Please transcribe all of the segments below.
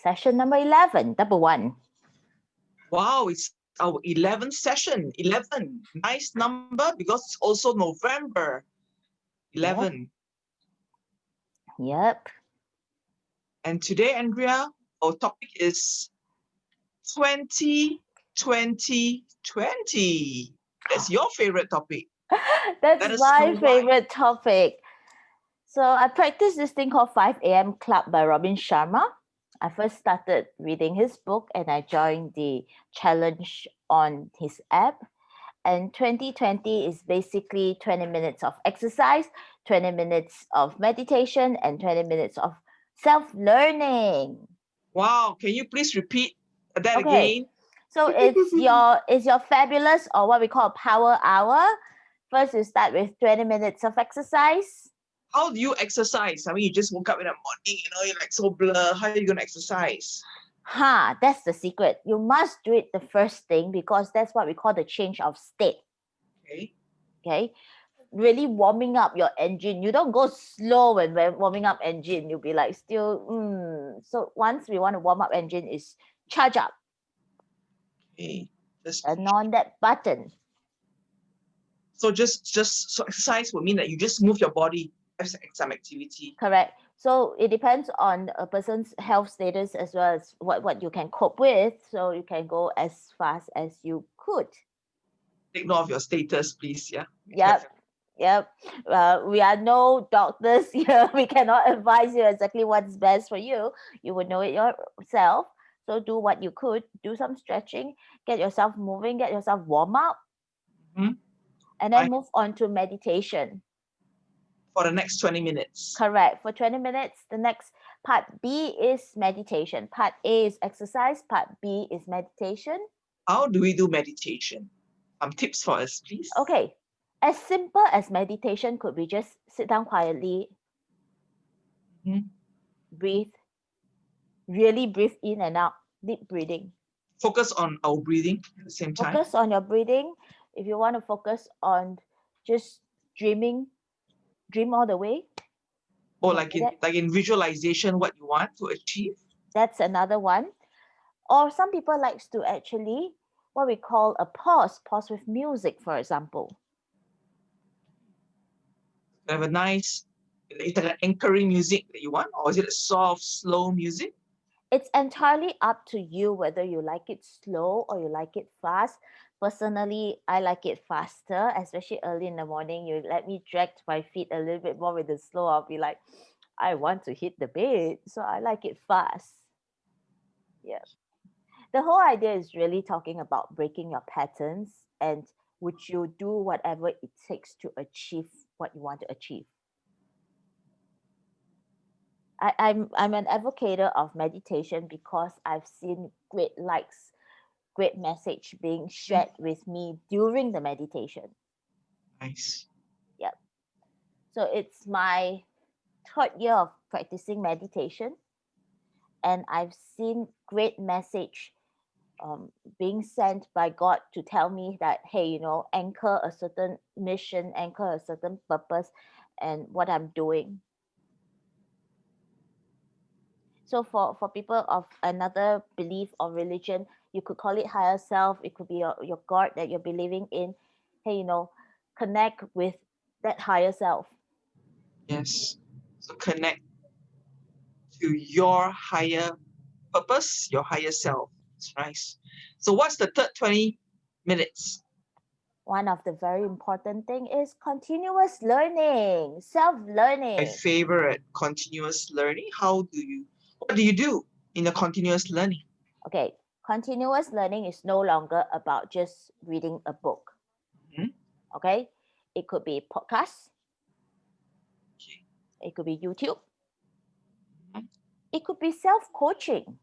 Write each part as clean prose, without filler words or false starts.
session number 11, double one. Wow, it's our 11th session. 11. Nice number because it's also November. 11. Yep. And today, Andrea, our topic is 2020. That's your favorite topic. That's Let us my know why. favorite topic. So I practice this thing called 5 a.m. Club by Robin Sharma. I first started reading his book and I joined the challenge on his app. And 2020 is basically 20 minutes of exercise, 20 minutes of meditation, and 20 minutes of self-learning. Wow, can you please repeat that Okay. again? So it's your fabulous, or what we call power hour. First, you start with 20 minutes of exercise. How do you exercise? I mean, you just woke up in the morning, you're like so blur. How are you going to exercise? That's the secret. You must do it the first thing because that's what we call the change of state. Okay. Really warming up your engine. You don't go slow when we're warming up engine. You'll be like still, So once we want to warm up engine is charge up. Okay. Turn on that button. So so exercise would mean that you just move your body, have some activity. Correct. So it depends on a person's health status as well as what you can cope with. So you can go as fast as you could. Take note of your status, please. Yeah. Yep. We are no doctors here. We cannot advise you exactly what's best for you. You would know it yourself. So do what you could. Do some stretching. Get yourself moving. Get yourself warm up. And then move on to meditation. For the next 20 minutes. Correct. For 20 minutes, the next part B is meditation. Part A is exercise. Part B is meditation. How do we do meditation? Some tips for us, please. Okay. As simple as meditation could be just sit down quietly, breathe, really breathe in and out, deep breathing. Focus on our breathing at the same time. Focus on your breathing. If you want to focus on just dreaming, dream all the way. Or like in visualization, what you want to achieve. That's another one. Or some people likes to actually what we call a pause with music, for example. Have a nice, is that an anchoring music that you want, or is it a soft, slow music? It's entirely up to you whether you like it slow or you like it fast. Personally, I like it faster, especially early in the morning. You let me drag my feet a little bit more with the slow. I'll be like, I want to hit the bed. So I like it fast. Yeah. The whole idea is really talking about breaking your patterns and would you do whatever it takes to achieve what you want to achieve. I'm an advocate of meditation because I've seen great likes, great message being shared with me during the meditation. Nice. Yep. So it's my third year of practicing meditation, and I've seen great message being sent by God to tell me that, hey, anchor a certain mission, anchor a certain purpose, and what I'm doing. So for people of another belief or religion, you could call it higher self. It could be your God that you're believing in. Hey, connect with that higher self. Yes. So connect to your higher purpose, your higher self. It's nice. So what's the third 20 minutes? One of the very important thing is continuous learning, self-learning. My favorite, continuous learning. What do you do in the continuous learning? Okay, continuous learning is no longer about just reading a book. Okay, it could be podcasts. It could be YouTube. It could be self-coaching.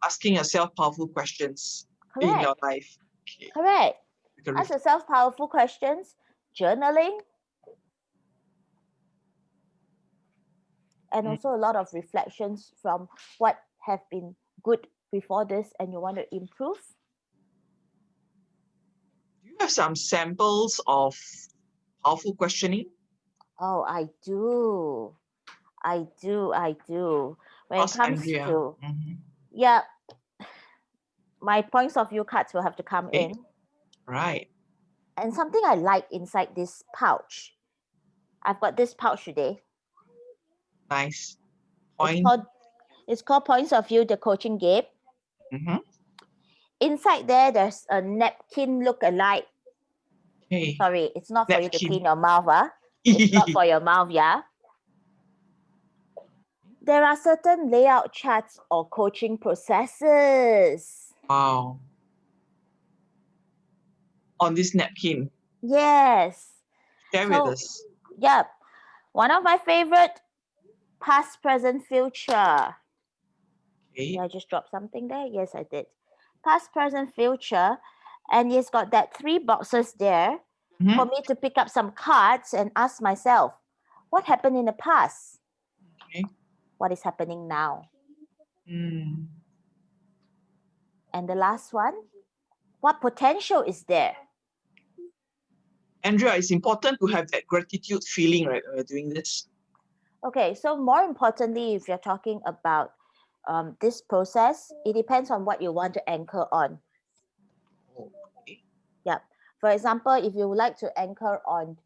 Asking yourself powerful questions in your life. Okay. Correct. Ask yourself powerful questions, journaling, and also a lot of reflections from what have been good before this and you want to improve. Do you have some samples of powerful questioning? Oh, I do. When it Ask comes Andrea. to, Mhm. yeah, my points of view cards will have to come Okay. in. Right. And something I like inside this pouch. I've got this pouch today. Nice. It's Point. called it's called Points of View, the coaching game. Mhm. Inside there, there's a napkin look-alike. Okay. Sorry, it's not for you to Napkin. clean your mouth. It's not for your mouth, yeah. There are certain layout charts or coaching processes. Wow. On this napkin. Yes. Share with us. Yep. One of my favorite, past, present, future. Okay. Did I just drop something there? Yes, I did. Past, present, future. And it's got that 3 boxes there Mhm. for me to pick up some cards and ask myself, what happened in the past? Okay. What is happening now? Mm. And the last one, what potential is there? Andrea, it's important to have that gratitude feeling, right, when we're doing this. Okay, so more importantly, if you're talking about this process, it depends on what you want to anchor on. Okay. Yeah. For example, if you would like to anchor on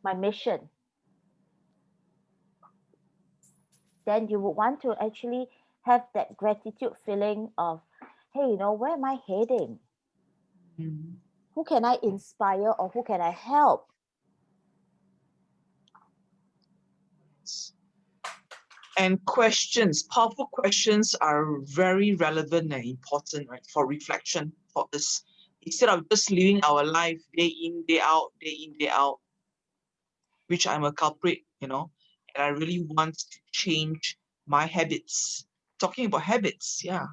my mission, then you would want to actually have that gratitude feeling of, hey, where am I heading? Mm. Who can I inspire or who can I help? And questions, powerful questions are very relevant and important, right, for reflection for us. Instead of just living our life day in, day out, which I'm a culprit, and I really want to change my habits. Talking about habits, yeah.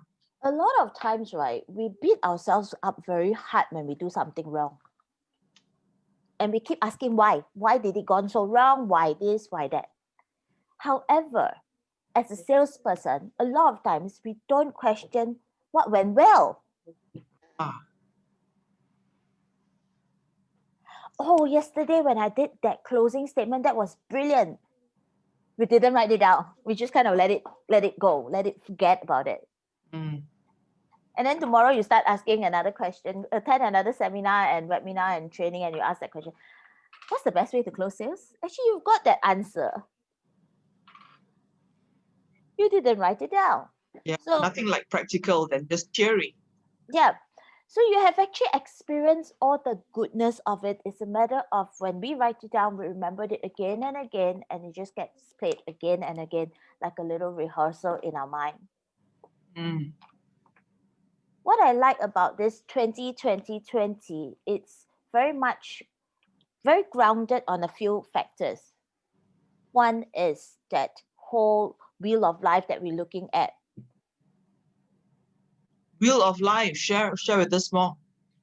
A lot of times, right, we beat ourselves up very hard when we do something wrong. And we keep asking why. Why did it gone so wrong? Why this? Why that? However, as a salesperson, a lot of times we don't question what went well. Ah, Oh, yesterday when I did that closing statement, that was brilliant. We didn't write it down. We just kind of let it go, let it forget about it. mm, And then tomorrow you start asking another question, attend another seminar and webinar and training, and you ask that question. What's the best way to close sales? Actually, you've got that answer. You didn't write it down. yeah, So nothing like practical than just theory. yeah. So you have actually experienced all the goodness of it. It's a matter of when we write it down, we remembered it again and again, and it just gets played again and again, like a little rehearsal in our mind. Mm, What I like about this 2020, it's very grounded on a few factors. One is that whole wheel of life that we're looking at. Wheel of life, share with us more.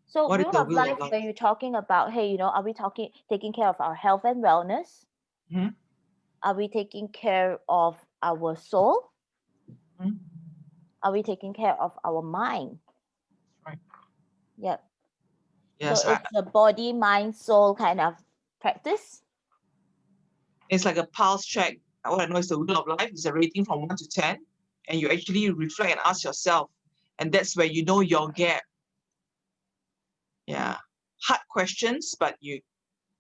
So What is wheel the of wheel of life, life? when you're talking about, hey, are we taking care of our health and wellness? Mhm. Are we taking care of our soul? Mhm. Are we taking care of our mind? Right. Yep. Yes, So it's a body, mind, soul kind of practice. it's like a pulse check. What I know is the wheel of life is a rating from 1 to 10, and you actually reflect and ask yourself, and that's where you know your gap. Yeah, hard questions, but you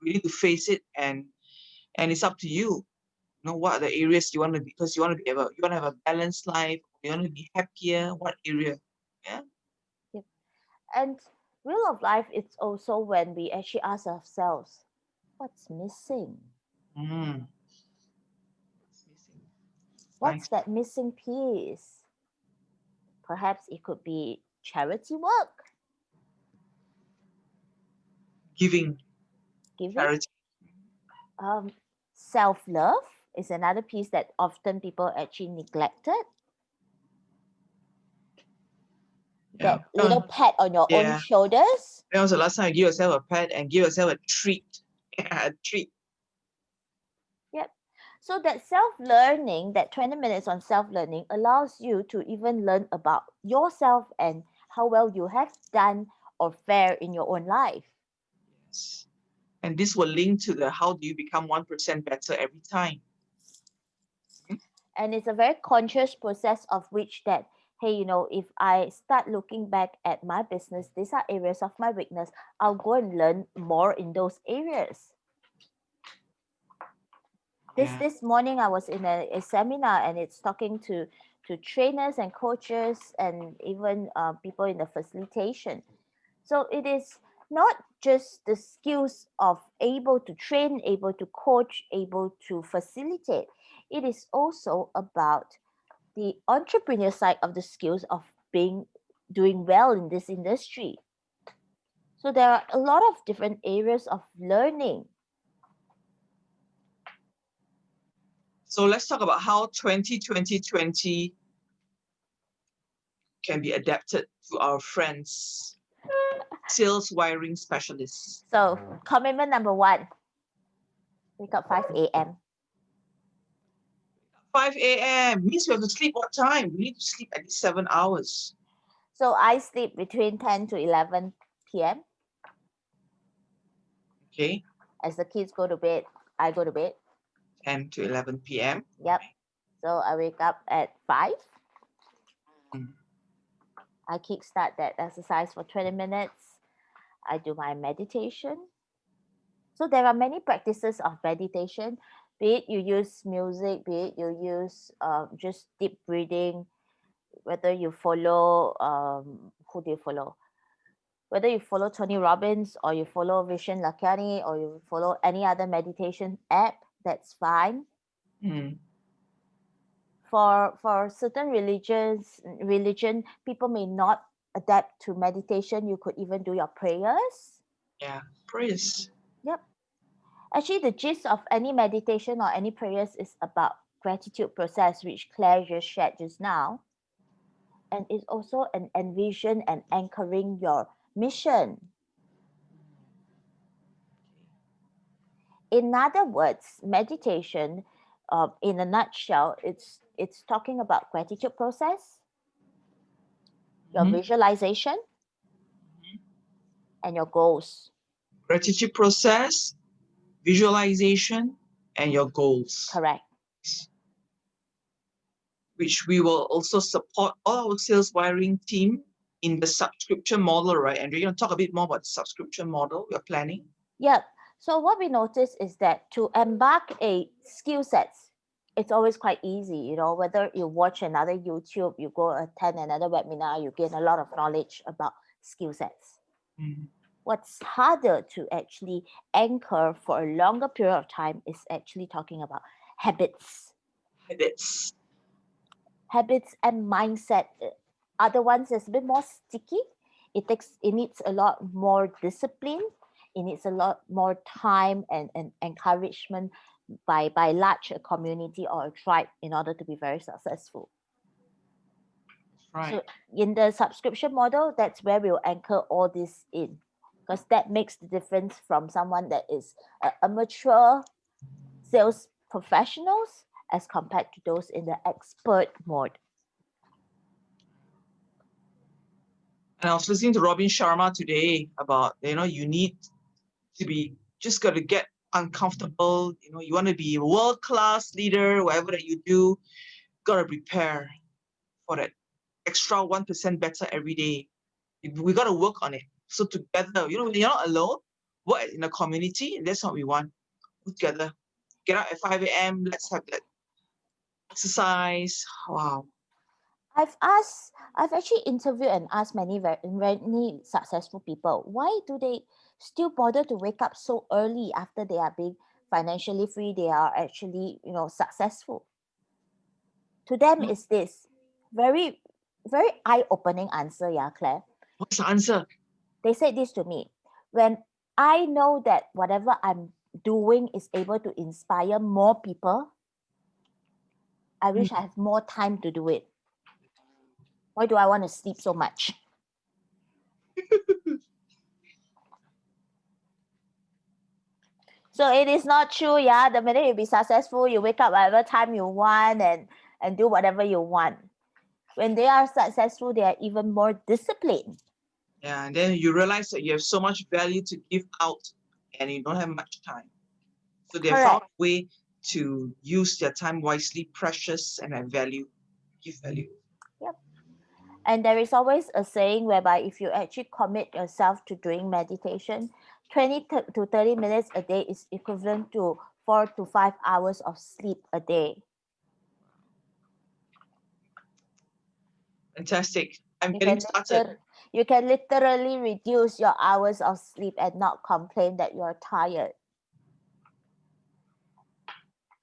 need to face it, and it's up to you. What are the areas you want to be, because you want to have a balanced life, you want to be happier. What area? Yeah. Yep. And wheel of life, it's also when we actually ask ourselves, what's missing? Mm. What's Nice. that missing piece? Perhaps it could be charity work, Giving, giving. charity. Self-love is another piece that often people actually neglected. Yeah. That little pat on your own Yeah. shoulders. When was the last time you give yourself a pat and give yourself a treat? Yeah, a treat. Yep. So that self-learning, that 20 minutes on self-learning allows you to even learn about yourself and how well you have done or fare in your own life. Yes. And this will link to the how do you become 1% better every time. And it's a very conscious process of which that, hey, if I start looking back at my business, these are areas of my weakness, I'll go and learn more in those areas. This morning I was in a seminar, and it's talking to trainers and coaches, and even people in the facilitation. So it is not just the skills of able to train, able to coach, able to facilitate. It is also about the entrepreneur side of the skills of doing well in this industry. So there are a lot of different areas of learning. So let's talk about how 2020 can be adapted to our friends, sales wiring specialists. So commitment number 1, wake up 5 a.m. 5 a.m. means we have to sleep what time? We need to sleep at least 7 hours. So I sleep between 10 to 11 p.m. Okay, As the kids go to bed, I go to bed. 10 to 11 p.m. Yep. So I wake up at 5. Mm. I kickstart that exercise for 20 minutes. I do my meditation. So there are many practices of meditation, be it you use music, be it you use just deep breathing, whether you follow, who do you follow? Whether you follow Tony Robbins, or you follow Vishen Lakiani, or you follow any other meditation app, that's fine. Mm. For certain religion, people may not adapt to meditation. You could even do your prayers. Yeah, prayers. Yep. Actually, the gist of any meditation or any prayers is about gratitude process, which Claire just shared just now. And it's also an envision and anchoring your mission. In other words, meditation, in a nutshell, it's talking about gratitude process, your visualization, and your goals. Gratitude process, visualization, and your goals. Correct. Which we will also support all our sales wiring team in the subscription model, right? And we're going to talk a bit more about the subscription model we're planning. Yep. So what we notice is that to embark a skill sets, it's always quite easy, whether you watch another YouTube, you go attend another webinar, you gain a lot of knowledge about skill sets. Mm. What's harder to actually anchor for a longer period of time is actually talking about habits. Habits and mindset. Other ones is a bit more sticky. It needs a lot more discipline. It needs a lot more time and encouragement by large a community or a tribe in order to be very successful. Right. So in the subscription model, that's where we'll anchor all this in, because that makes the difference from someone that is a mature sales professionals as compared to those in the expert mode. And I was listening to Robin Sharma today about, you need to be, just got to get uncomfortable. You want to be a world-class leader, whatever that you do, got to prepare for that extra 1% better every day. We got to work on it. So together, you're not alone, work in a community, and that's what we want. Together, get up at 5 a.m. Let's have that exercise. Wow. I've actually interviewed and asked many very successful people, why do they still bother to wake up so early after they are being financially free, they are actually, successful? To them, is this very, very eye-opening answer, yeah, Claire. What's the answer? They said this to me: when I know that whatever I'm doing is able to inspire more people, I wish I have more time to do it. Why do I want to sleep so much? So it is not true, yeah. The minute you be successful, you wake up whatever time you want and do whatever you want. When they are successful, they are even more disciplined. Yeah, and then you realize that you have so much value to give out and you don't have much time. So they found a way to use their time wisely, precious, and add value, give value. And there is always a saying whereby if you actually commit yourself to doing meditation, 20 to 30 minutes a day is equivalent to 4 to 5 hours of sleep a day. Fantastic. I'm You getting can, started. you can literally reduce your hours of sleep and not complain that you're tired.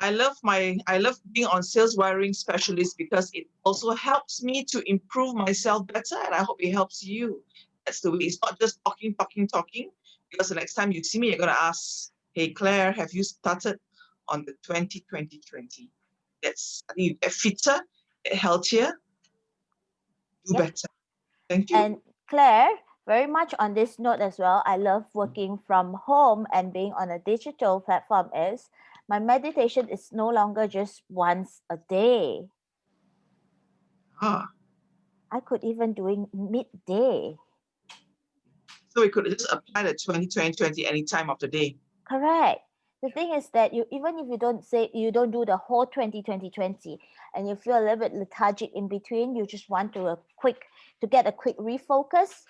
I love being on Sales Wiring Specialist because it also helps me to improve myself better, and I hope it helps you. That's the way. It's not just talking, because the next time you see me, you're gonna ask, "Hey Claire, have you started on the 20-20-20?" That's, I think you get fitter, get healthier, do Yep. better. Thank you. And Claire, very much on this note as well, I love working from home and being on a digital platform is my meditation is no longer just once a day. Ah, I could even do it midday. so we could just apply the 20-20-20 any time of the day. Correct. The thing is that you, even if you don't do the whole 20-20-20 and you feel a little bit lethargic in between, you just want to get a quick refocus,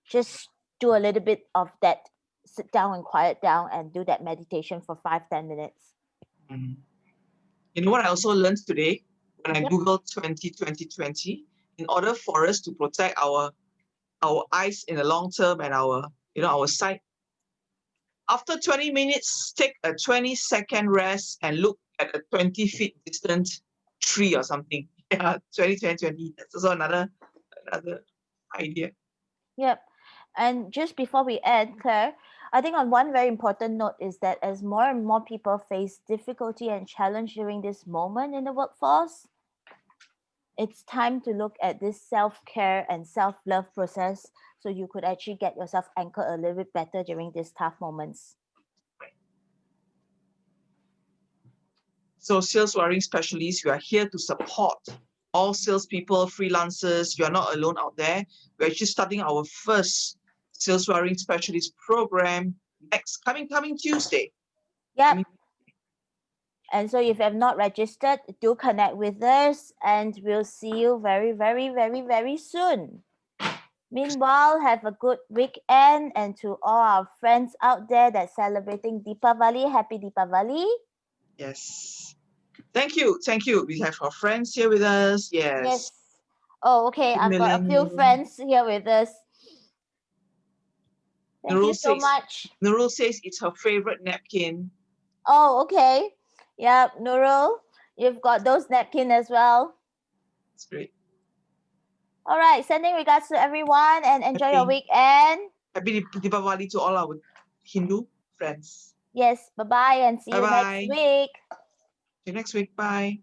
just do a little bit of that, sit down and quiet down and do that meditation for 5-10 minutes. Mhm. You know what I also learned today when I Yep. Googled 20-20-20? In order for us to protect our eyes in the long term and our sight, after 20 minutes, take a 20-second rest and look at a 20 feet distant tree or something. Yeah, 20-20-20. That's also another idea. Yep. And just before we end, Claire, I think on one very important note is that as more and more people face difficulty and challenge during this moment in the workforce, it's time to look at this self-care and self-love process so you could actually get yourself anchored a little bit better during these tough moments. So Sales Wiring Specialists, we are here to support all salespeople, freelancers. You are not alone out there. We're actually starting our first Sales Wiring Specialist program coming Tuesday. Yep. And so if you have not registered, do connect with us and we'll see you very, very, very, very soon. Meanwhile, have a good weekend, and to all our friends out there that's celebrating Deepavali, happy Deepavali. Yes. Thank you. We have our friends here with us. Yes. Yes. Oh, okay. I've got a few Millennium. friends here with us. Thank you so Nurul much. says it's her favorite napkin. Oh, okay. Yep, Nurul, you've got those napkin as well. It's great. All right, sending regards to everyone and enjoy your weekend. Happy Deepavali to all our Hindu friends. Yes, bye-bye and see you next Bye-bye. week. See you next week. Bye.